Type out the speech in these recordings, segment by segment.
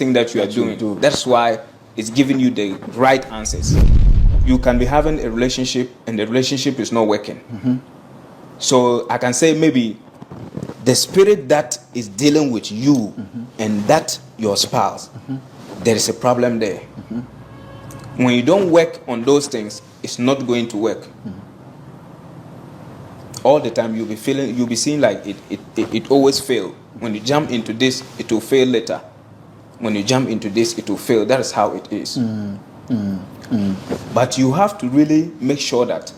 thing that you are doing. That's why it's giving you the right answers. You can be having a relationship and the relationship is not working. So I can say maybe the spirit that is dealing with you and that your spouse, there is a problem there. When you don't work on those things, it's not going to work. All the time you'll be seeing like it always fail. When you jump into this, it will fail later. When you jump into this, it will fail. That is how it is. But you have to really make sure that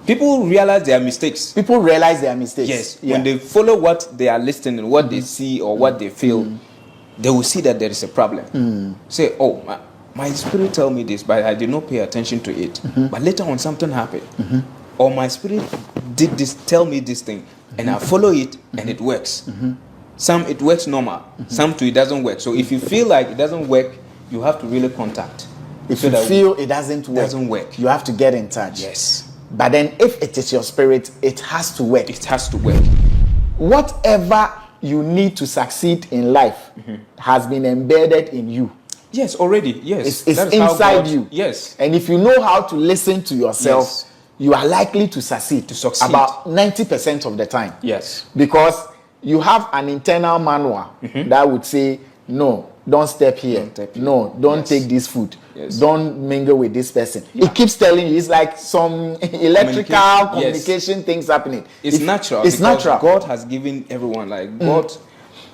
people realize their mistakes. People realize their mistakes. Yes. Yeah. When they follow what they are listening, what they see or what they feel, they will see that there is a problem. Say, oh, my spirit tell me this, but I did not pay attention to it. But later on something happened. Or my spirit did this, tell me this thing, and I follow it and it works. Some it works normal, some too it doesn't work. So if you feel like it doesn't work, you have to really contact. If you feel it doesn't work, you have to get in touch. Yes. But then if it is your spirit, it has to work. It has to work. Whatever you need to succeed in life has been embedded in you. Yes, already. Yes. It's inside you. Yes. And if you know how to listen to yourself, you are likely to succeed. About 90% of the time. Yes. Because you have an internal manual that would say, no, don't step here. Don't take this food. Yes. Don't mingle with this person. Yeah. It keeps telling you. It's like some electrical communication things happening. It's natural. It's natural. God has given everyone, like God,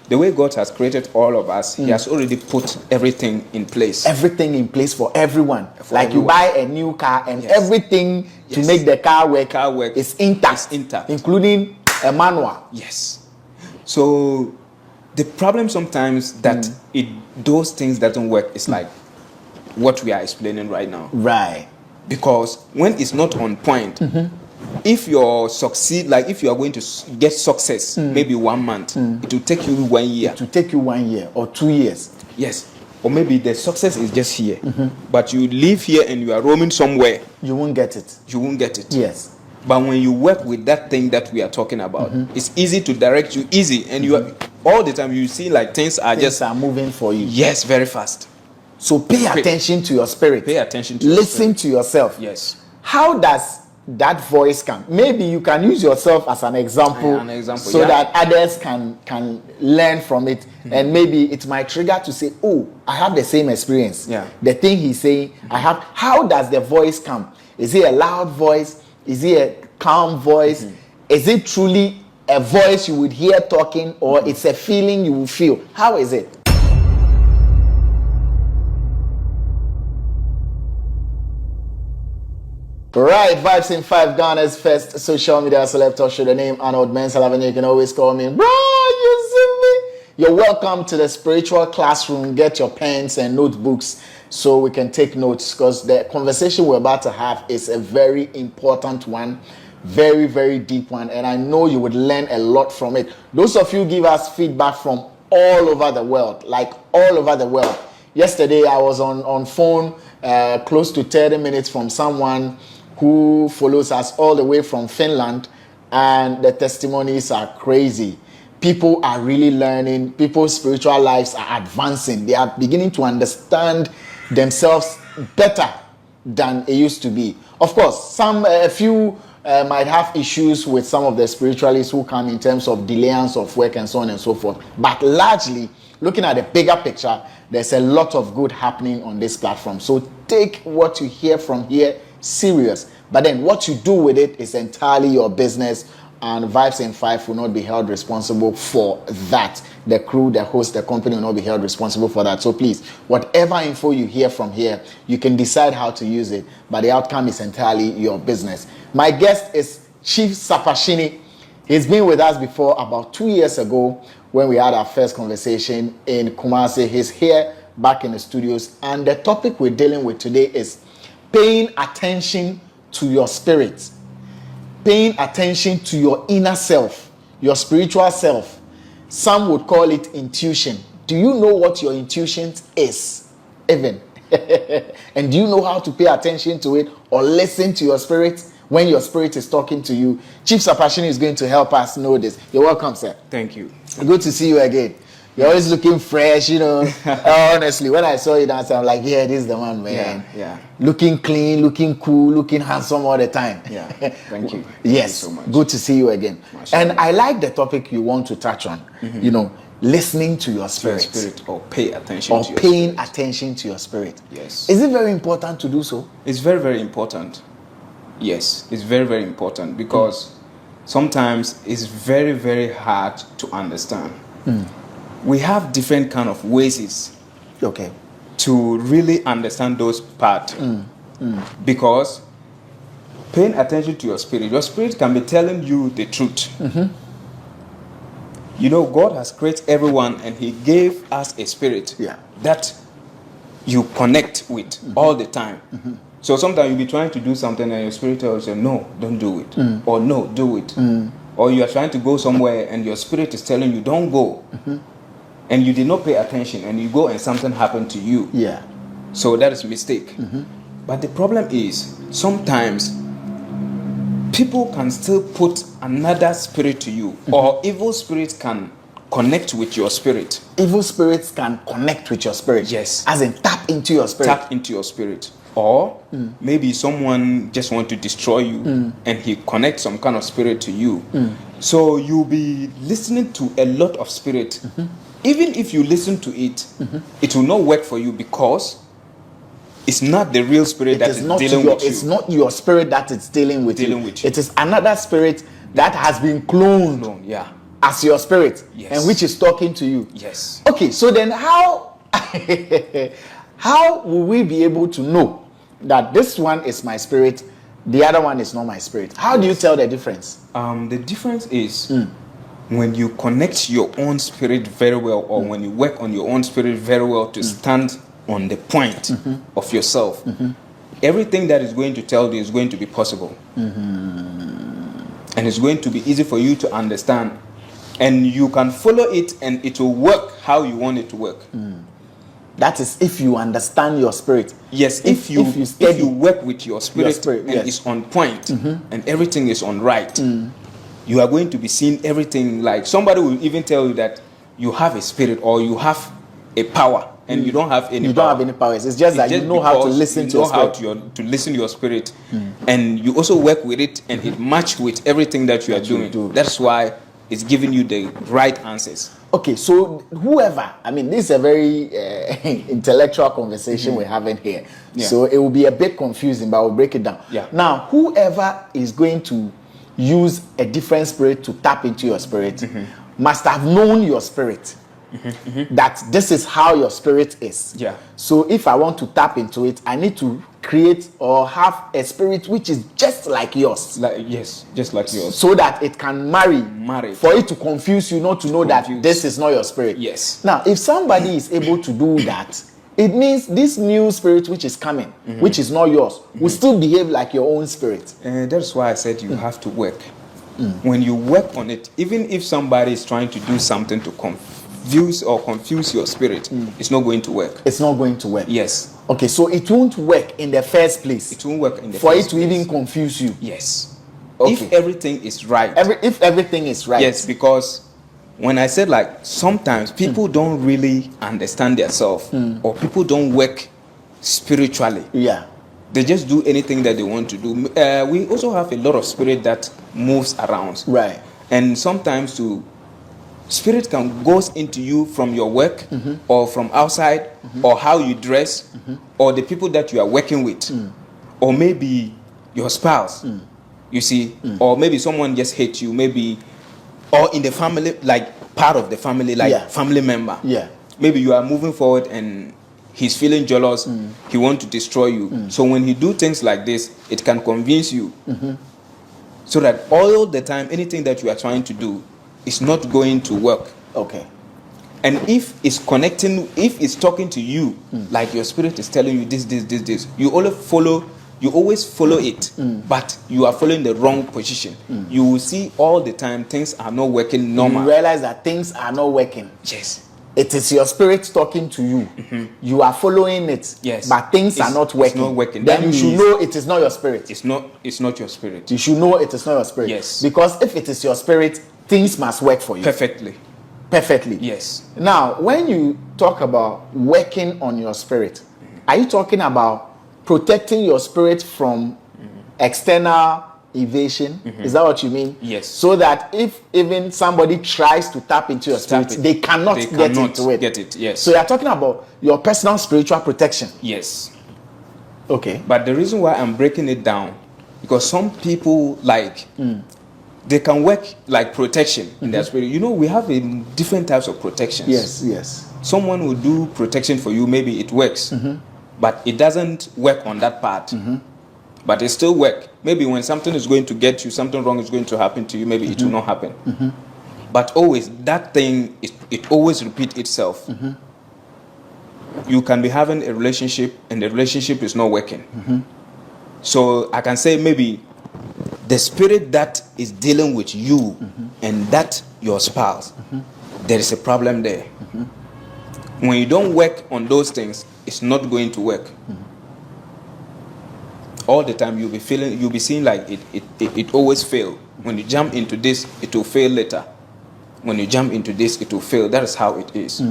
the way God has created all of us, He has already put everything in place. Everything in place for everyone. You buy a new car and everything to make the car work is intact. Including a manual. Yes. So the problem sometimes that those things doesn't work is like what we are explaining right now. Right. Because when it's not on point, if you succeed, like if you are going to get success, maybe 1 month, it will take you 1 year. It will take you 1 year or 2 years. Yes. Or maybe the success is just here. But you live here and you are roaming somewhere. You won't get it. You won't get it. Yes. But when you work with that thing that we are talking about, it's easy to direct you, and you are all the time you see like things are moving for you. Yes, very fast. So pay attention to your spirit. Pay attention to listen to yourself. Yes. How does that voice come? Maybe you can use yourself as an example, so that others can learn from it. And maybe it might trigger to say, oh, I have the same experience. Yeah. The thing he's saying, I have. How does the voice come? Is it a loud voice? Is it a calm voice? Is it truly a voice you would hear talking, or it's a feeling you will feel? How is it? Right, Vibes in 5, Ghana's first social media celeb talk show. The name Arnold Mensalaven. You can always call me, bro, you see me? You're welcome to the spiritual classroom. Get your pens and notebooks so we can take notes, because the conversation we're about to have is a very important one, very, very deep one, and I know you would learn a lot from it. Those of you give us feedback from all over the world, like all over the world. Yesterday, I was on phone close to 30 minutes from someone who follows us all the way from Finland, and the testimonies are crazy. People are really learning. People's spiritual lives are advancing. They are beginning to understand themselves better than it used to be. Of course, a few might have issues with some of the spiritualists who come in terms of delayance of work and so on and so forth. But largely, looking at the bigger picture, there's a lot of good happening on this platform. So take what you hear from here serious. But then what you do with it is entirely your business, and Vibes in 5 will not be held responsible for that. The crew, the host, the company will not be held responsible for that. So please, whatever info you hear from here, you can decide how to use it, but the outcome is entirely your business. My guest is Chief Sapashini. He's been with us before about 2 years ago when we had our first conversation in Kumasi. He's here back in the studios, and the topic we're dealing with today is paying attention to your spirit, paying attention to your inner self, your spiritual self. Some would call it intuition. Do you know what your intuition is, even? And do you know how to pay attention to it or listen to your spirit when your spirit is talking to you? Chief Sapashini is going to help us know this. You're welcome, sir. Thank you. Good to see you again. You're always looking fresh, you know. Honestly, when I saw you dance, I'm like, yeah, this is the one, man. Yeah. Looking clean, looking cool, looking handsome all the time. Yeah. Thank you. Yes. Thank you so much. Good to see you again. Mashallah. And I like the topic you want to touch on. You know, listening to your spirit. Or pay attention Or to your paying spirit. attention to your spirit. Yes. Is it very important to do so? It's very, very important. Yes, it's very, very important because sometimes it's very, very hard to understand. We have different kind of ways Okay. to really understand those parts. Because paying attention to your spirit can be telling you the truth. You know, God has created everyone and He gave us a spirit that you connect with all the time. So sometimes you'll be trying to do something and your spirit tells you, no, don't do it. Or no, do it. Or you are trying to go somewhere and your spirit is telling you, don't go. And you did not pay attention and you go and something happened to you. Yeah. So that is a mistake. But the problem is, sometimes people can still put another spirit to you, or evil spirits can connect with your spirit. Evil spirits can connect with your spirit. Yes. As in tap into your spirit. Tap into your spirit. Or maybe someone just want to destroy you and he connects some kind of spirit to you. So you'll be listening to a lot of spirit. Even if you listen to it, it will not work for you because it's not the real spirit that is dealing with you. It's not your spirit that is dealing with you. With you. It is another spirit that has been cloned Yeah. as your spirit, Yes. and which is talking to you. Yes. Okay, so then how how will we be able to know that this one is my spirit, the other one is not my spirit? How do you tell the difference? The difference is when you connect your own spirit very well, or when you work on your own spirit very well to stand on the point of yourself, everything that is going to tell you is going to be possible. And it's going to be easy for you to understand. And you can follow it and it will work how you want it to work. That is if you understand your spirit. Yes, if you work with your spirit, and yes. it's on point and everything is on right, you are going to be seeing everything. Like somebody will even tell you that you have a spirit or you have a power and you don't have any power. You don't have any powers. It's just that you know how to listen to your spirit. You know how to listen to your spirit. And you also work with it and it match with everything that you are doing. That's why it's giving you the right answers. Okay, so whoever, I mean, this is a very intellectual conversation we're having here. Yeah. So it will be a bit confusing, but we'll break it down. Yeah. Now, whoever is going to use a different spirit to tap into your spirit must have known your spirit. That this is how your spirit is. Yeah. So if I want to tap into it, I need to create or have a spirit which is just like yours. Yes, just like yours. So that it can marry. For it to confuse you, not to know that this is not your spirit. Yes. Now, if somebody is able to do that, it means this new spirit which is coming, which is not yours, will still behave like your own spirit. That's why I said you have to work. When you work on it, even if somebody is trying to do something to confuse your spirit, it's not going to work. It's not going to work. Yes. Okay, so it won't work in the first place. It won't work in the for first it to place. even confuse you. Yes. Okay. If everything is right. If everything is right. Yes, because when I said like sometimes people don't really understand themselves or people don't work spiritually. Yeah. They just do anything that they want to do. We also have a lot of spirit that moves around. Right. And sometimes spirit can goes into you from your work or from outside or how you dress or the people that you are working with or maybe your spouse, you see, or maybe someone just hates you, maybe, or in the family, like part of the family, like family member. Yeah. Maybe you are moving forward and he's feeling jealous, he wants to destroy you. So when he do things like this, it can convince you so that all the time, anything that you are trying to do, it's not going to work. Okay. And if it's connecting, if it's talking to you, like your spirit is telling you this, you always follow it, but you are following the wrong position. You will see all the time things are not working normal. You realize that things are not working. Yes. It is your spirit talking to you. You are following it. Yes. But things are not working. It's not working. Then That you should means know it is not your spirit. It's not your spirit. You should know it is not your spirit. Yes. Because if it is your spirit, things must work for you. Perfectly. perfectly. Yes. Now, when you talk about working on your spirit, are you talking about protecting your spirit from external evasion? Is that what you mean? Yes. So that if even somebody tries to tap into your spirit, they cannot get into it. Get it. Yes. So you're talking about your personal spiritual protection. Yes. Okay. But the reason why I'm breaking it down, because some people they can work like protection in their spirit. You know, we have different types of protections. Yes, yes. Someone will do protection for you, maybe it works, but it doesn't work on that part. But it still work. Maybe when something is going to get you, something wrong is going to happen to you, maybe it will not happen. But always, that thing, it always repeats itself. You can be having a relationship and the relationship is not working. So I can say maybe the spirit that is dealing with you and that your spouse, there is a problem there. When you don't work on those things, it's not going to work. All the time you'll be seeing like it always fail. When you jump into this, it will fail later. When you jump into this, it will fail. That is how it is.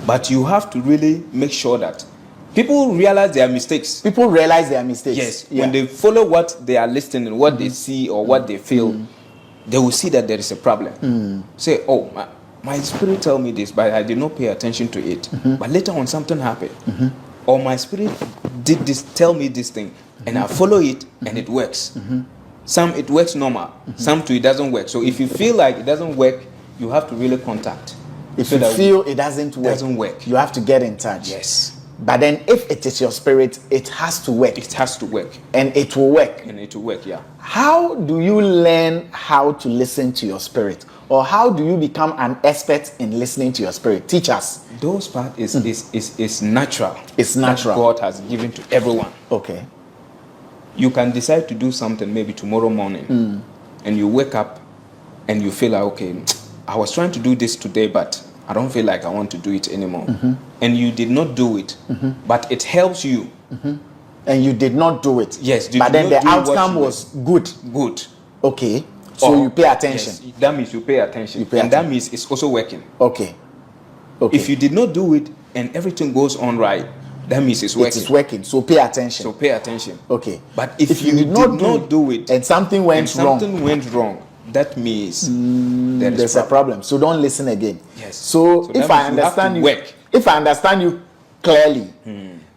But you have to really make sure that people realize their mistakes. People realize their mistakes. Yes. Yeah. When they follow what they are listening, what they see or what they feel, they will see that there is a problem. Say, oh, my spirit tell me this, but I did not pay attention to it. But later on something happened. Or my spirit did this, tell me this thing, and I follow it and it works. Some it works normal, some too it doesn't work. So if you feel like it doesn't work, you have to really contact. If you feel it doesn't work, you have to get in touch. Yes. But then if it is your spirit, it has to work. It has to work. And it will work. And it will work, yeah. How do you learn how to listen to your spirit? Or how do you become an expert in listening to your spirit? Teach us. Those part is natural. It's natural. That God has given to everyone. Okay. You can decide to do something maybe tomorrow morning. And you wake up and you feel like, okay, I was trying to do this today, but I don't feel like I want to do it anymore. And you did not do it, but it helps you. And you did not do it. Yes. But then the outcome was good. Good. Okay. So you pay attention. Yes, that means you pay attention. That means it's also working. Okay. If you did not do it and everything goes on right, that means it's working. It's working. So pay attention. Okay. But if you did not do it and something went wrong, that means there's a problem. So don't listen again. Yes. So if I understand you clearly,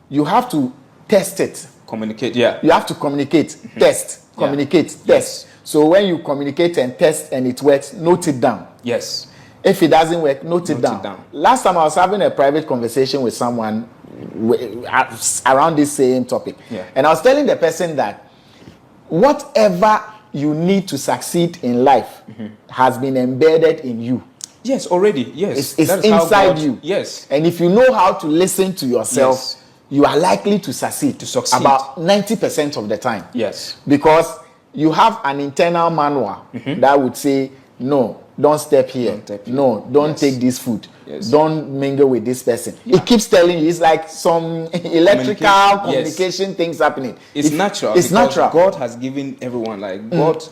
you have to test it. Communicate. Yeah. You have to communicate, test, communicate, test. Yes. So when you communicate and test and it works, note it down. Yes. If it doesn't work, note it down. Last time I was having a private conversation with someone around this same topic. Yeah. And I was telling the person that whatever you need to succeed in life has been embedded in you. Yes, already. Yes. It's inside you. Yes. And if you know how to listen to yourself, you are likely to succeed. About 90% of the time. Yes. Because you have an internal manual that would say, no, don't step here. Don't take this food. Yes. Don't mingle with this person. Yeah. It keeps telling you. It's like some electrical communication things happening. It's natural. It's natural. God has given everyone, like God,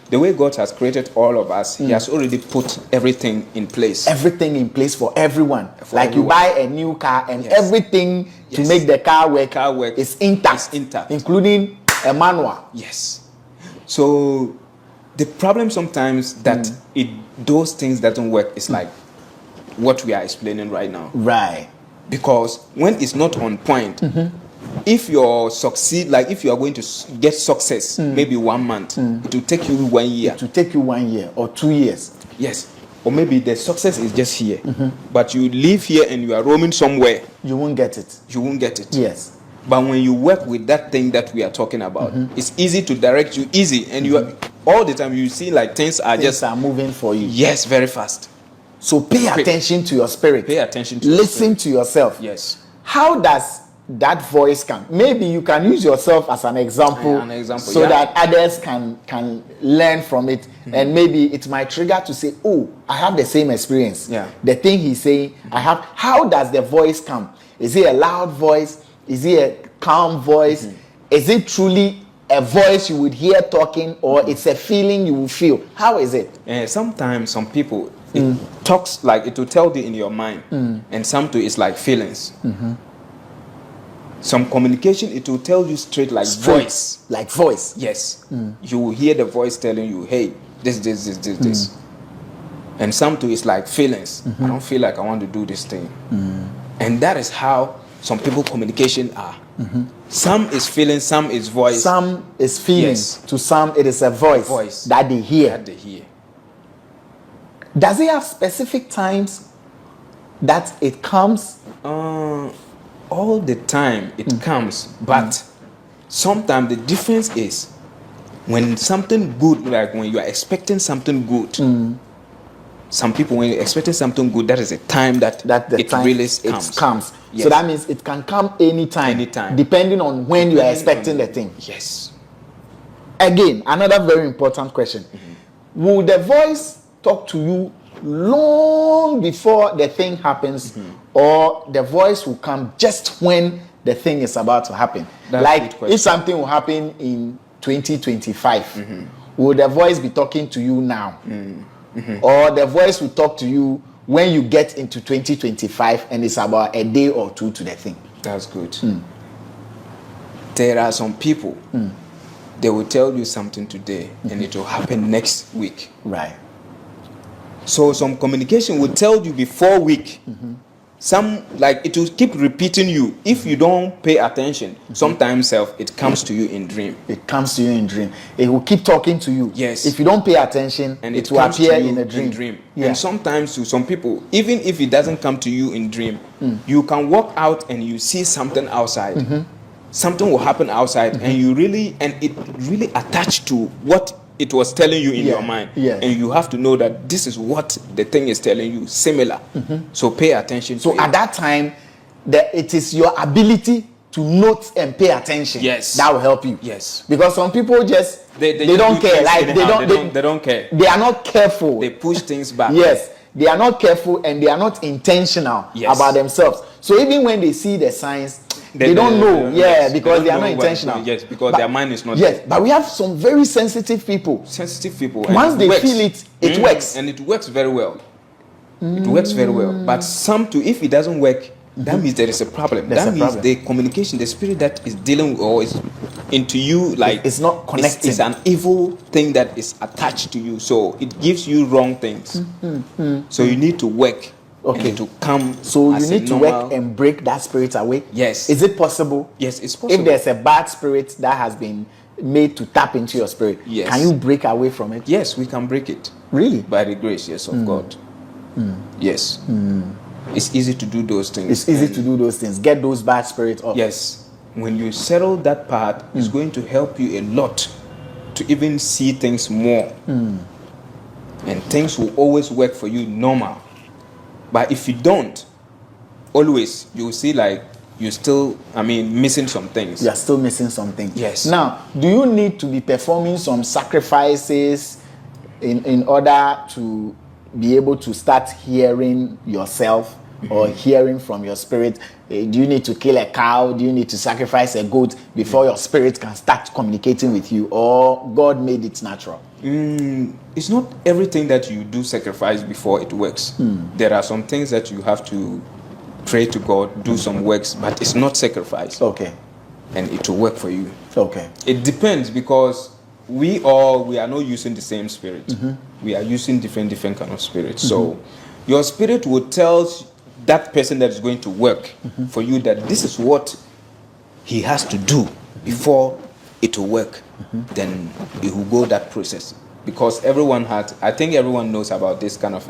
the way God has created all of us, He has already put everything in place. Everything in place for everyone. You buy a new car and everything to make the car work is intact. Including a manual. Yes. So the problem sometimes that those things doesn't work is like what we are explaining right now. Right. Because when it's not on point, if you succeed, like if you are going to get success, maybe 1 month, it will take you 1 year. It will take you 1 year or 2 years. Yes. Or maybe the success is just here. But you live here and you are roaming somewhere. You won't get it. You won't get it. Yes. But when you work with that thing that we are talking about, it's easy to direct you, and you are, all the time you see like things are moving for you. Yes, very fast. So pay attention to your spirit. Pay attention to listen to yourself. Yes. How does that voice come? Maybe you can use yourself as an example, so that others can learn from it, and maybe it might trigger to say, oh, I have the same experience. Yeah. The thing he's saying, I have. How does the voice come? Is it a loud voice? Is it a calm voice? Is it truly a voice you would hear talking, or it's a feeling you will feel? How is it? Sometimes some people, It talks like it will tell you in your mind, and some too is like feelings. Some communication, it will tell you straight like voice. Like voice. Yes. You will hear the voice telling you, hey, this. And some too is like feelings. I don't feel like I want to do this thing. And that is how some people communication are. Some is feeling, some is voice. Some is feeling. Yes. To some, it is a voice that they hear. Does it have specific times that it comes? All the time it comes, but sometimes the difference is when something good, like when you are expecting something good. Some people, when you're expecting something good, that is a time that it really comes. Yes. So that means it can come anytime, depending on when you are expecting the thing. Yes. Again, another very important question. Will the voice talk to you long before the thing happens, or the voice will come just when the thing is about to happen? That's like if something will happen in 2025, will the voice be talking to you now? Or the voice will talk to you when you get into 2025 and it's about a day or two to the thing? That's good. There are some people, they will tell you something today and it will happen next week. Right. So some communication will tell you before week. Some, like, it will keep repeating you. If you don't pay attention, sometimes it comes to you in dream. It comes to you in dream. It will keep talking to you. Yes. If you don't pay attention, and it will appear in a dream. Yeah. And sometimes to some people, even if it doesn't come to you in dream, you can walk out and you see something outside. Something will happen outside, and it really attached to what it was telling you in your mind. Yes. And you have to know that this is what the thing is telling you, similar. So pay attention to it. So at that time, it is your ability to note and pay attention. Yes. That will help you. Yes. Because some people just they don't care. Like they don't care. They are not careful. They push things back. Yes. They are not careful and they are not intentional about themselves. So even when they see the signs, they don't know. Because they are not intentional. Yes, because their mind is not. Yes, but we have some very sensitive people. Once they feel it, it works. And it works very well. It works very well. But some too, if it doesn't work, that means there is a problem. That means the communication, the spirit that is dealing with or is into you, like it's not connected. It's an evil thing that is attached to you. So it gives you wrong things. So you need to work. Okay. To come. So you need to work and break that spirit away. Yes. Is it possible? Yes, it's possible. If there's a bad spirit that has been made to tap into your spirit, can you break away from it? Yes, we can break it. Really? By the grace, yes, of God. Yes. It's easy to do those things. It's easy to do those things. Get those bad spirits off. Yes. When you settle that part, it's going to help you a lot to even see things more. And things will always work for you normal. But if you don't, always you will see like you're still, missing some things. You're still missing some things. Yes. Now, do you need to be performing some sacrifices in order to be able to start hearing yourself or hearing from your spirit? Do you need to kill a cow? Do you need to sacrifice a goat before your spirit can start communicating with you? Or God made it natural? It's not everything that you do sacrifice before it works. There are some things that you have to pray to God, do some works, but it's not sacrifice. Okay. And it will work for you. Okay. It depends, because we are not using the same spirit. We are using different kind of spirits. So your spirit will tell that person that is going to work for you that this is what he has to do before it will work. Then it will go that process. Because everyone knows about this kind of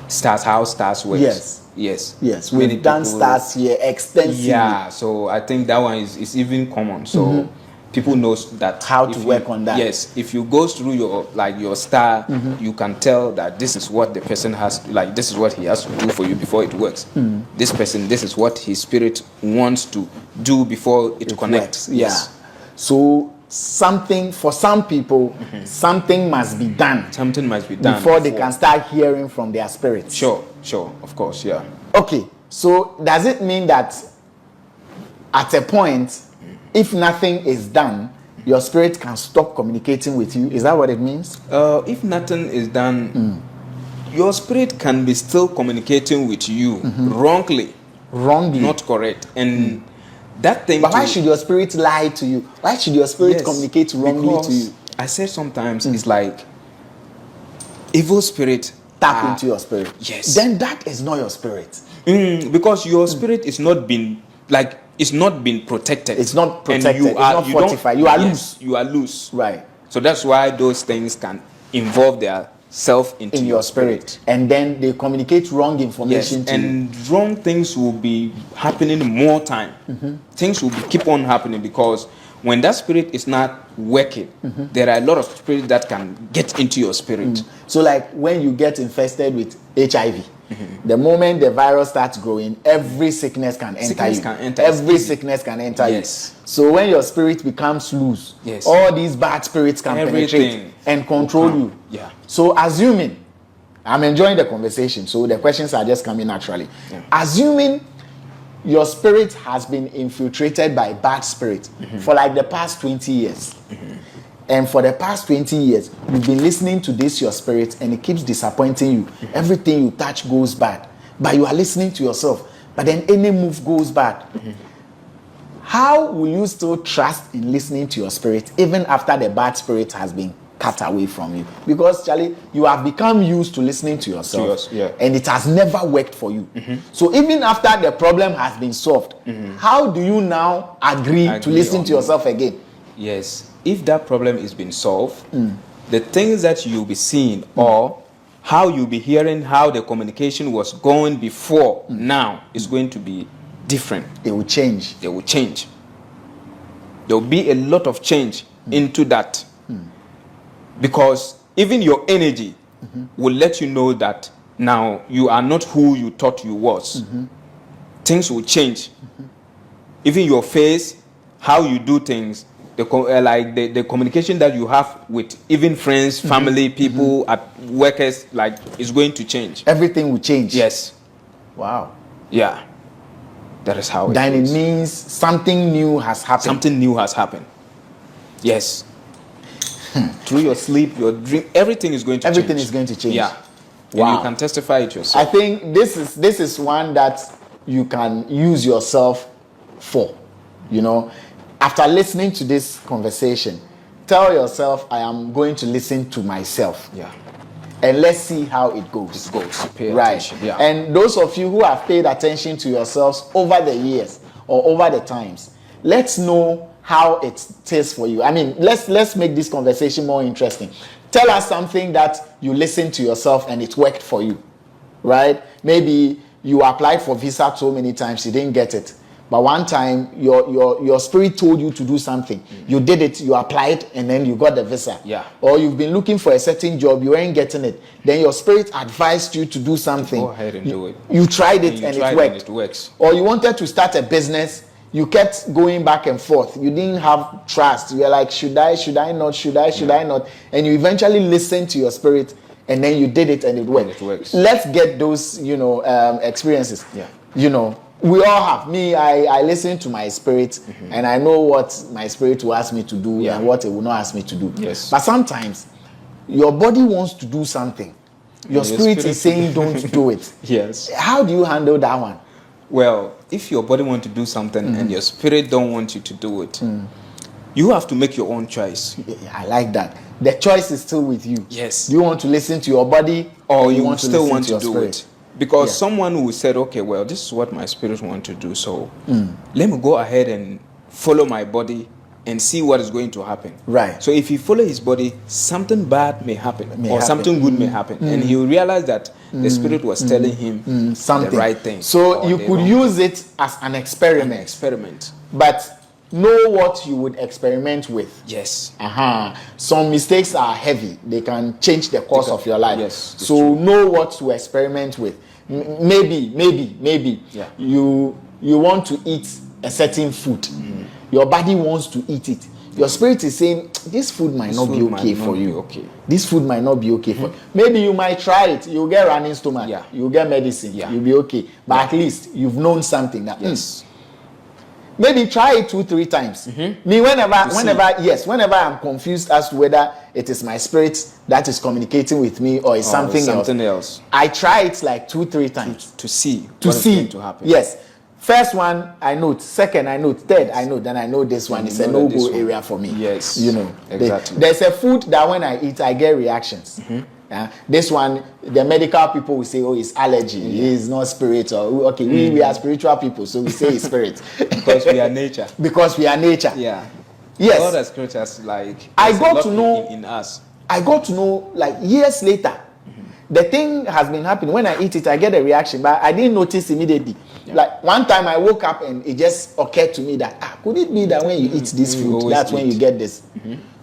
stars, how stars works. Yes. We've done stars here extensively. Yeah, so I think that one is even common. So people knows that how to work on that. Yes, if you go through your star, you can tell that this is what the person has, like this is what he has to do for you before it works. This person, this is what his spirit wants to do before it connects. Yes. So something for some people, something must be done. Something must be done before they can start hearing from their spirits. Sure, of course, yeah. Okay, so does it mean that at a point, if nothing is done, your spirit can stop communicating with you? Is that what it means? If nothing is done, your spirit can be still communicating with you wrongly, not correct, and that thing. But why should your spirit lie to you? Why should your spirit communicate wrongly to you? I said sometimes it's like evil spirit tap into your spirit. Yes. Then that is not your spirit. Because your spirit is not been like it's not been protected. It's not protected. And it's not fortified. You are loose. You are loose. Right. So that's why those things can involve their self into your spirit. And then they communicate wrong information to you. And wrong things will be happening more time. Things will keep on happening because when that spirit is not working, there are a lot of spirits that can get into your spirit. So like when you get infested with HIV, the moment the virus starts growing, every sickness can enter you. Every sickness can enter you. So when your spirit becomes loose, all these bad spirits can penetrate and control you. Yeah. So assuming, I'm enjoying the conversation, so the questions are just coming naturally. Assuming your spirit has been infiltrated by bad spirit for like the past 20 years. And for the past 20 years, you've been listening to this, your spirit, and it keeps disappointing you. Everything you touch goes bad. But you are listening to yourself. But then any move goes bad. How will you still trust in listening to your spirit even after the bad spirit has been cut away from you? Because, Charlie, you have become used to listening to yourself. And it has never worked for you. So even after the problem has been solved, how do you now agree to listen to yourself again? Yes. If that problem is being solved, the things that you'll be seeing or how you'll be hearing how the communication was going before now is going to be different. They will change. They will change. There will be a lot of change into that. Because even your energy will let you know that now you are not who you thought you was. Things will change. Even your face, how you do things, the communication that you have with even friends, family, people, at workers, like is going to change. Everything will change. Yes. Wow. Yeah. That is how it then is. It means something new has happened. Something new has happened. Yes. Through your sleep, your dream, everything is going to change. Everything is going to change. Yeah. Wow. And you can testify it yourself. I think this is one that you can use yourself for. You know, after listening to this conversation, tell yourself, I am going to listen to myself. Yeah. And let's see how it goes. It goes. Pay right. attention. Yeah. And those of you who have paid attention to yourselves over the years or over the times, let's know how it tastes for you. I mean, let's make this conversation more interesting. Tell us something that you listened to yourself and it worked for you, right? Maybe you applied for visa so many times, you didn't get it. But one time, your spirit told you to do something. You did it, you applied, and then you got the visa. Yeah. Or you've been looking for a certain job, you weren't getting it. Then your spirit advised you to do something. Go ahead and do it. You tried it and it worked. And it works. Or you wanted to start a business, you kept going back and forth. You didn't have trust. You were like, should I not? And you eventually listened to your spirit, and then you did it and it worked. And it works. Let's get those, experiences. Yeah. We all have. Me, I listen to my spirit, and I know what my spirit will ask me to do and what it will not ask me to do. Yes. But sometimes your body wants to do something. Your spirit is saying don't do it. Yes. How do you handle that one? Well, if your body wants to do something and your spirit don't want you to do it, you have to make your own choice. Yeah, I like that. The choice is still with you. Yes. Do you want to listen to your body, or you want to still listen want to your to do spirit? it? Because someone who said, okay, well, this is what my spirit wants to do, so let me go ahead and follow my body and see what is going to happen. Right. So if you follow his body, something bad may happen, or something good may happen. And he will realize that the spirit was telling him something. the right thing. So you could use it as an experiment. But know what you would experiment with. Yes. Some mistakes are heavy. They can change the course of your life. Yes. So know what to experiment with. Maybe Yeah. you want to eat a certain food. Your body wants to eat it. Your spirit is saying, this food might not be okay for you. This food might not be okay for you. Maybe you might try it. You'll get running stomach. Yeah. You'll get medicine. Yeah. You'll be okay. But at least you've known something that, yes. maybe try it 2-3 times. Me, whenever I'm confused as to whether it is my spirit that is communicating with me or it's something else, I try it like 2-3 times to see to what see is going to happen. Yes. First one I note, second I note, third I note, then I know this one is a no-go area for me. Yes. You know, exactly. There's a food that when I eat I get reactions. This one, the medical people will say, oh, it's allergy. It's not spirit. Or okay, we are spiritual people, so we say it's spirit. Because we are nature. Because we are nature. Yeah. Yes. God has created us like I got to know in us. I got to know like years later. The thing has been happening. When I eat it, I get a reaction, but I didn't notice immediately. Yeah. Like one time I woke up and it just occurred to me that could it be that when you eat this food, that's when you get this.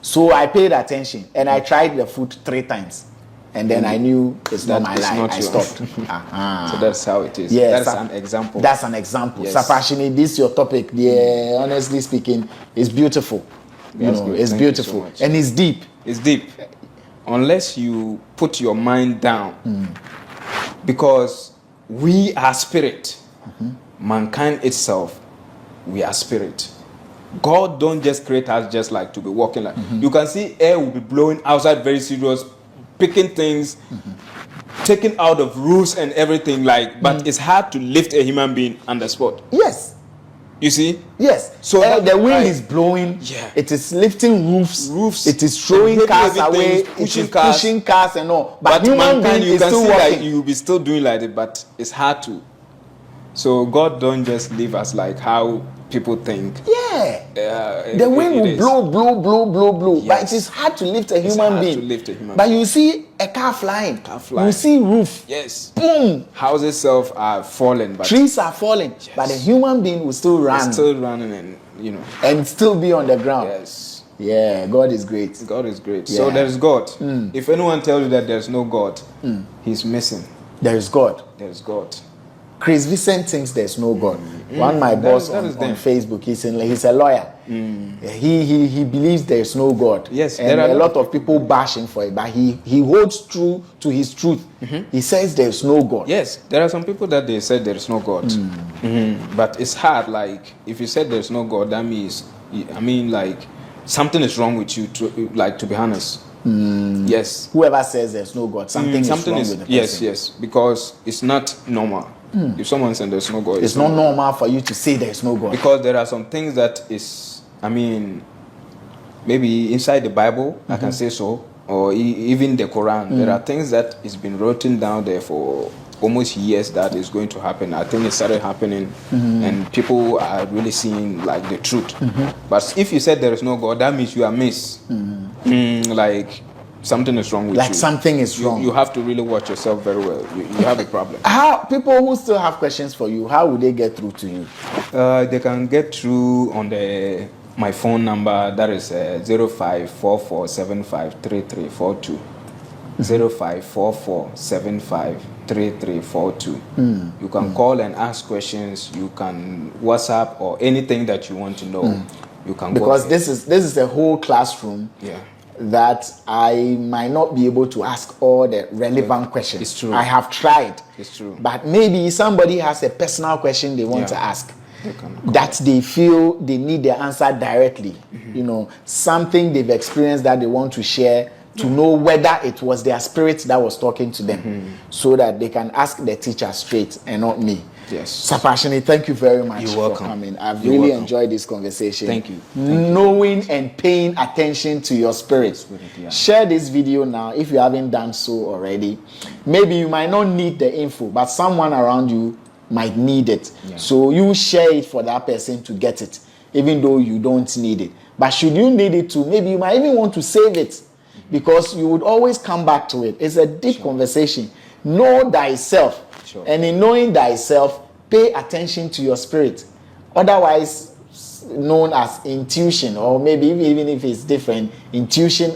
So I paid attention and I tried the food 3 times. And then I knew it's not my life. I stopped. So that's how it is. Yes, that's an example. That's an example. Yes. Sapashini, this is your topic. Yeah, honestly speaking, it's beautiful. It's beautiful. You so much. And it's deep. It's deep. Unless you put your mind down. Because we are spirit. Mankind itself, we are spirit. God don't just create us just like to be walking like. You can see air will be blowing outside very serious, picking things, taking out of roofs and everything like, but it's hard to lift a human being on the spot. Yes. You see? Yes. So the wind is blowing. Yeah. It is lifting roofs. It is throwing cars away. Pushing cars and all. But human being you is can still see walking. that you will be still doing like it, but it's hard to. So God don't just leave us like how people think. Yeah. The wind will blow. Yes. But it is hard to lift a human being. But you see a car flying. You see roof. Yes. Boom. Houses itself are falling. But trees are falling. Yes. But the human being will still run. It's still running and and still be on the ground. Yes. Yeah, God is great. God is great. Yeah. So there is God. If anyone tells you that there's no God, he's missing. There is God. There is God. Chris Vincent thinks there's no God. One my boss on Facebook, he's a lawyer. He believes there's no God. Yes, and there are a lot of people bashing for it, but he holds true to his truth. He says there's no God. Yes, there are some people that they said there's no God. But it's hard. Like if you said there's no God, that means like something is wrong with you. To be honest. Yes. Whoever says there's no God, something is wrong with the person. Yes, because it's not normal. If someone says there's no God, it's not normal for you to say there's no God. Because there are some things that is, maybe inside the Bible, I can say so, or even the Quran. There are things that is been written down there for almost years that is going to happen. I think it started happening, and people are really seeing like the truth. But if you said there is no God, that means you are like something is wrong with you. Like something is wrong. You have to really watch yourself very well. You have a problem. How people who still have questions for you, how would they get through to you? They can get through on my phone number. That is 0544753342. 0544753342. You can call and ask questions. You can WhatsApp or anything that you want to know. You can because this is a whole classroom. Yeah. That I might not be able to ask all the relevant questions. It's true. I have tried. It's true. But maybe somebody has a personal question they want to ask that they feel they need the answer directly. Something they've experienced that they want to share to know whether it was their spirit that was talking to them so that they can ask the teacher straight and not me. Yes. Sapashini, thank you very much for coming. I've really enjoyed this conversation. Thank you. Knowing and paying attention to your spirit. Share this video now if you haven't done so already. Maybe you might not need the info, but someone around you might need it. Yeah. So you share it for that person to get it, even though you don't need it. But should you need it too, maybe you might even want to save it because you would always come back to it. It's a deep conversation. Know thyself. And in knowing thyself, pay attention to your spirit. Otherwise known as intuition, or maybe even if it's different, intuition